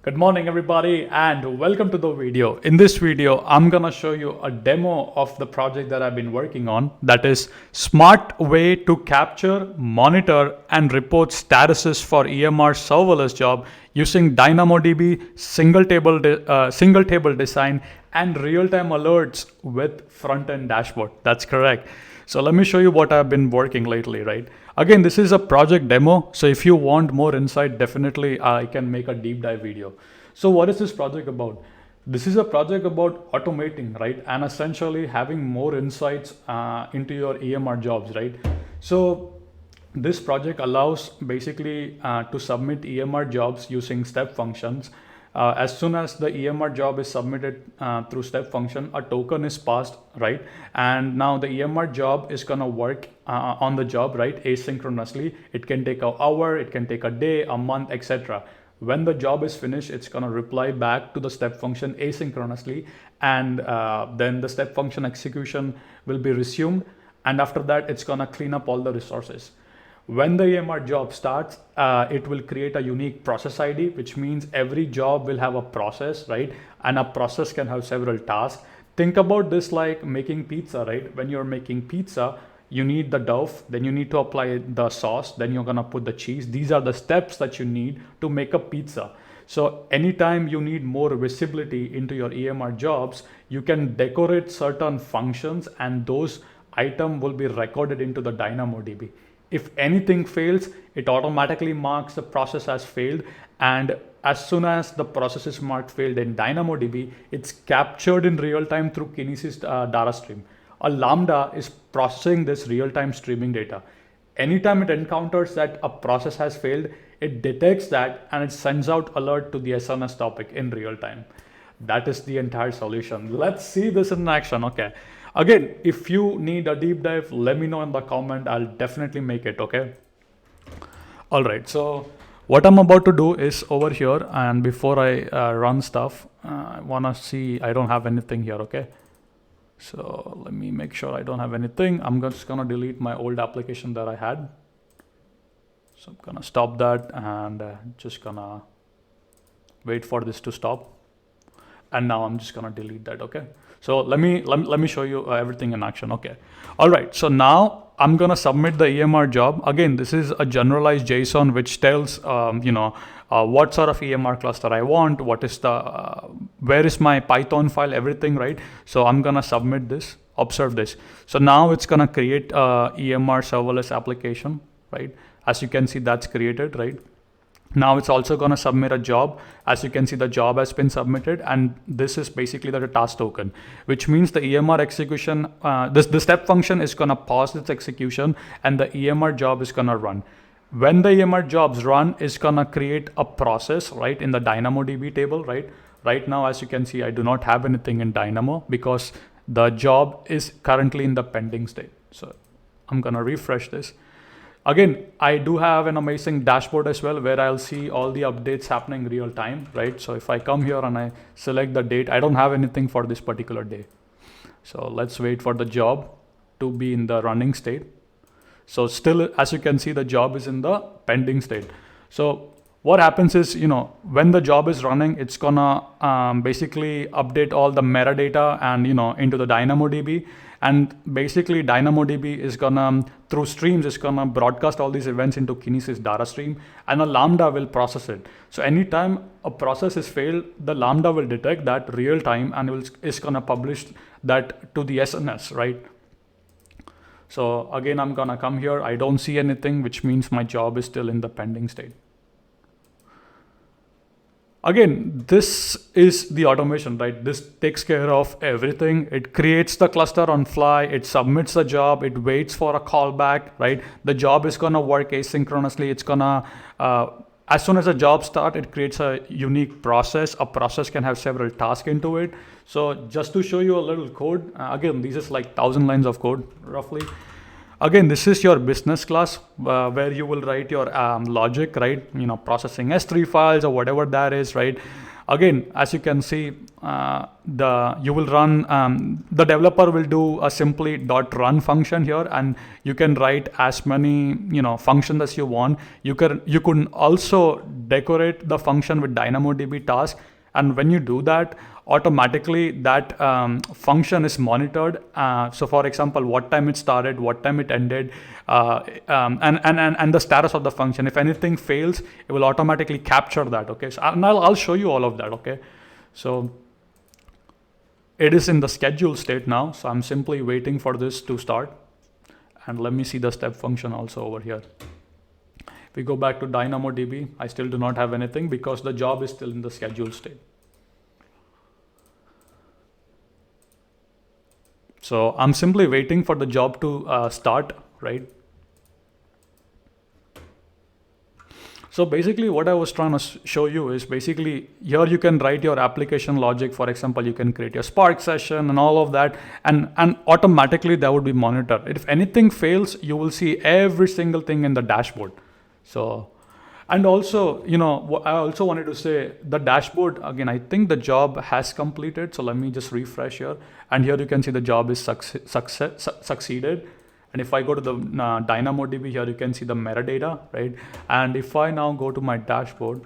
Good morning, everybody, and welcome to the video. In this video, I'm gonna show you a demo of the project that I've been working on. That is smart way to capture, monitor, and report statuses for EMR serverless job using DynamoDB, single table design, and real-time alerts with front-end dashboard. That's correct. So let me show you what I've been working lately, right? Again, this is a project demo. So if you want more insight, definitely I can make a deep dive video. So what is this project about? This is a project about automating, right? And essentially having more insights into your EMR jobs, right? So this project allows basically to submit EMR jobs using step functions. As soon as the EMR job is submitted through step function, a token is passed, right? And now the EMR job is gonna work on the job, right? Asynchronously. It can take an hour, it can take a day, a month, etc. When the job is finished, it's gonna reply back to the step function asynchronously, and then the step function execution will be resumed. And after that, it's gonna clean up all the resources. When the EMR job starts, it will create a unique process ID, which means every job will have a process, right? And a process can have several tasks. Think about this like making pizza, right? When you're making pizza, you need the dough, then you need to apply the sauce, then you're gonna put the cheese. These are the steps that you need to make a pizza. So anytime you need more visibility into your EMR jobs, you can decorate certain functions and those items will be recorded into the DynamoDB. If anything fails, it automatically marks the process as failed, and as soon as the process is marked failed in DynamoDB, it's captured in real time through Kinesis data stream. A Lambda is processing this real time streaming data. Anytime it encounters that a process has failed, it detects that and it sends out alert to the SNS topic in real time. That is the entire solution. Let's see this in action. Okay. Again, if you need a deep dive, let me know in the comment. I'll definitely make it. Okay. All right. So what I'm about to do is over here, and before I run stuff, I wanna see I don't have anything here. Okay. So let me make sure I don't have anything. I'm just gonna delete my old application that I had. So I'm gonna stop that and just gonna wait for this to stop. And now I'm just gonna delete that. Okay. So let me show you everything in action. Okay. All right. So now I'm gonna submit the EMR job. Again, this is a generalized JSON which tells what sort of EMR cluster I want, what is the where is my Python file, everything, right? So I'm gonna submit this. Observe this. So now it's gonna create a EMR serverless application, right? As you can see, that's created, right? Now it's also going to submit a job. As you can see, the job has been submitted, and this is basically the task token, which means the EMR execution, the step function is going to pause its execution and the EMR job is going to run. When the EMR jobs run, it's going to create a process, right, in the DynamoDB table, right? Right now, as you can see, I do not have anything in Dynamo because the job is currently in the pending state. So I'm going to refresh this. Again, I do have an amazing dashboard as well where I'll see all the updates happening real time, right? So if I come here and I select the date, I don't have anything for this particular day. So let's wait for the job to be in the running state. So still, as you can see, the job is in the pending state. So what happens is, when the job is running, it's gonna basically update all the metadata and, into the DynamoDB. And basically DynamoDB is gonna, through streams, is gonna broadcast all these events into Kinesis data stream, and a Lambda will process it. So anytime a process is failed, the Lambda will detect that real time and is gonna publish that to the SNS, right? So again, I'm gonna come here. I don't see anything, which means my job is still in the pending state. Again, this is the automation, right? This takes care of everything. It creates the cluster on fly, it submits the job, it waits for a callback, right? The job is gonna work asynchronously. It's gonna, as soon as a job starts, it creates a unique process. A process can have several tasks into it. So just to show you a little code, again, this is like 1,000 lines of code roughly. Again, this is your business class where you will write your logic, right? Processing S3 files or whatever that is, right? Again, as you can see, you will run, the developer will do a simply .run function here, and you can write as many functions as you want. You can also decorate the function with DynamoDB task, and when you do that, automatically that function is monitored. So for example, what time it started, what time it ended, and the status of the function. If anything fails, it will automatically capture that. Okay, so I'll show you all of that. Okay, so it is in the schedule state now, so I'm simply waiting for this to start. And let me see the step function also over here. If we go back to DynamoDB, I still do not have anything because the job is still in the schedule state. So I'm simply waiting for the job to start, right? So basically what I was trying to show you is basically here you can write your application logic. For example, you can create your Spark session and all of that, and automatically that would be monitored. If anything fails, you will see every single thing in the dashboard. So, and also, I also wanted to say the dashboard, again, I think the job has completed. So let me just refresh here. And here you can see the job is succeeded. And if I go to the DynamoDB here, you can see the metadata, right? And if I now go to my dashboard,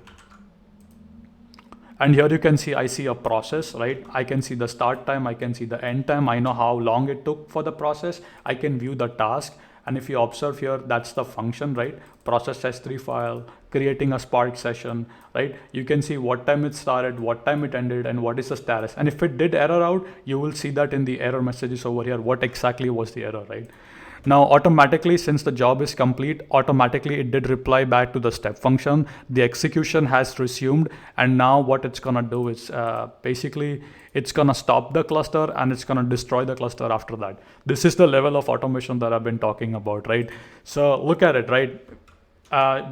and here you can see, I see a process, right? I can see the start time, I can see the end time. I know how long it took for the process. I can view the task. And if you observe here, that's the function, right? Process S3 file, creating a Spark session, right? You can see what time it started, what time it ended, and what is the status. And if it did error out, you will see that in the error messages over here, what exactly was the error, right? Now, automatically, since the job is complete, automatically it did reply back to the step function. The execution has resumed. And now what it's going to do is basically it's going to stop the cluster and it's going to destroy the cluster after that. This is the level of automation that I've been talking about, right? So look at it, right?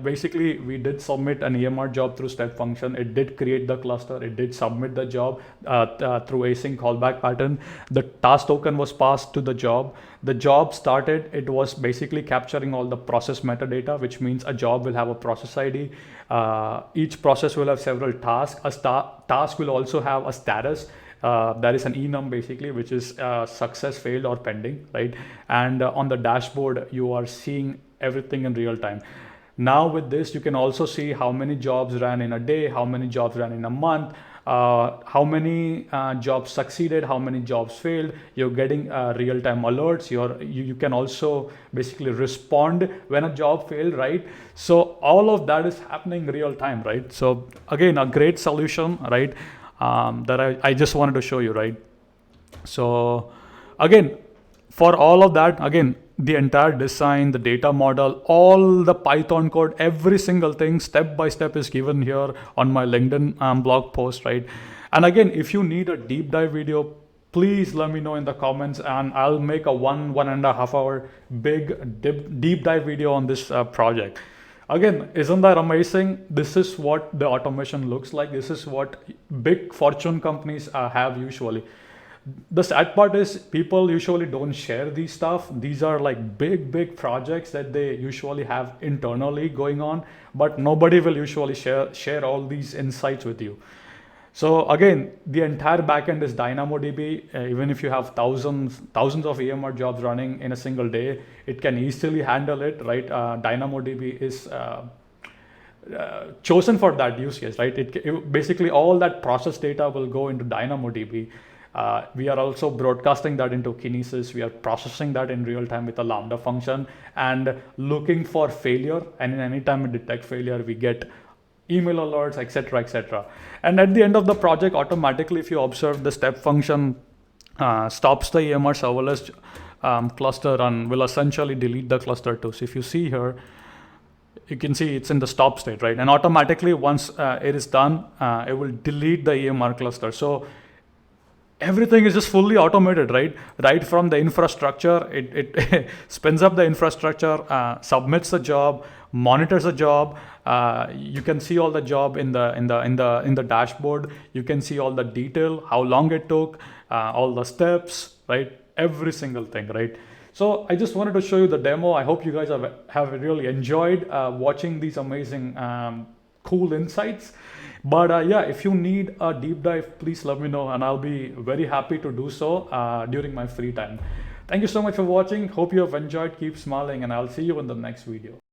Basically, we did submit an EMR job through step function. It did create the cluster. It did submit the job through async callback pattern. The task token was passed to the job. The job started. It was basically capturing all the process metadata, which means a job will have a process ID. Each process will have several tasks. A task will also have a status. That is an enum basically, which is success, failed, or pending, right? And on the dashboard, you are seeing everything in real time. Now with this, you can also see how many jobs ran in a day, how many jobs ran in a month, how many jobs succeeded, how many jobs failed. You're getting real-time alerts. You can also basically respond when a job failed, right? So all of that is happening real time, right? So again, a great solution, right? That I just wanted to show you, right? So again, for all of that, again, the entire design, the data model, all the Python code, every single thing step by step is given here on my LinkedIn blog post, right? And again, if you need a deep dive video, please let me know in the comments and I'll make a 1.5 hour big deep dive video on this project. Again, isn't that amazing? This is what the automation looks like. This is what big fortune companies have usually. The sad part is people usually don't share these stuff. These are like big projects that they usually have internally going on, but nobody will usually share all these insights with you. So again, the entire backend is DynamoDB. Even if you have thousands of EMR jobs running in a single day, it can easily handle it, right? DynamoDB is chosen for that use case, right? It basically all that process data will go into DynamoDB. We are also broadcasting that into Kinesis. We are processing that in real time with a Lambda function and looking for failure. And anytime we detect failure, we get email alerts, etc., etc. And at the end of the project, automatically, if you observe, the step function stops the EMR serverless cluster and will essentially delete the cluster too. So if you see here, you can see it's in the stop state, right? And automatically, once it is done, it will delete the EMR cluster. So everything is just fully automated, right? Right from the infrastructure, it spins up the infrastructure, submits the job, monitors the job. You can see all the job in the dashboard. You can see all the detail, how long it took, all the steps, right? Every single thing, right? So I just wanted to show you the demo. I hope you guys have really enjoyed watching these amazing cool insights. But yeah, if you need a deep dive, please let me know, and I'll be very happy to do so during my free time. Thank you so much for watching. Hope you have enjoyed. Keep smiling, and I'll see you in the next video.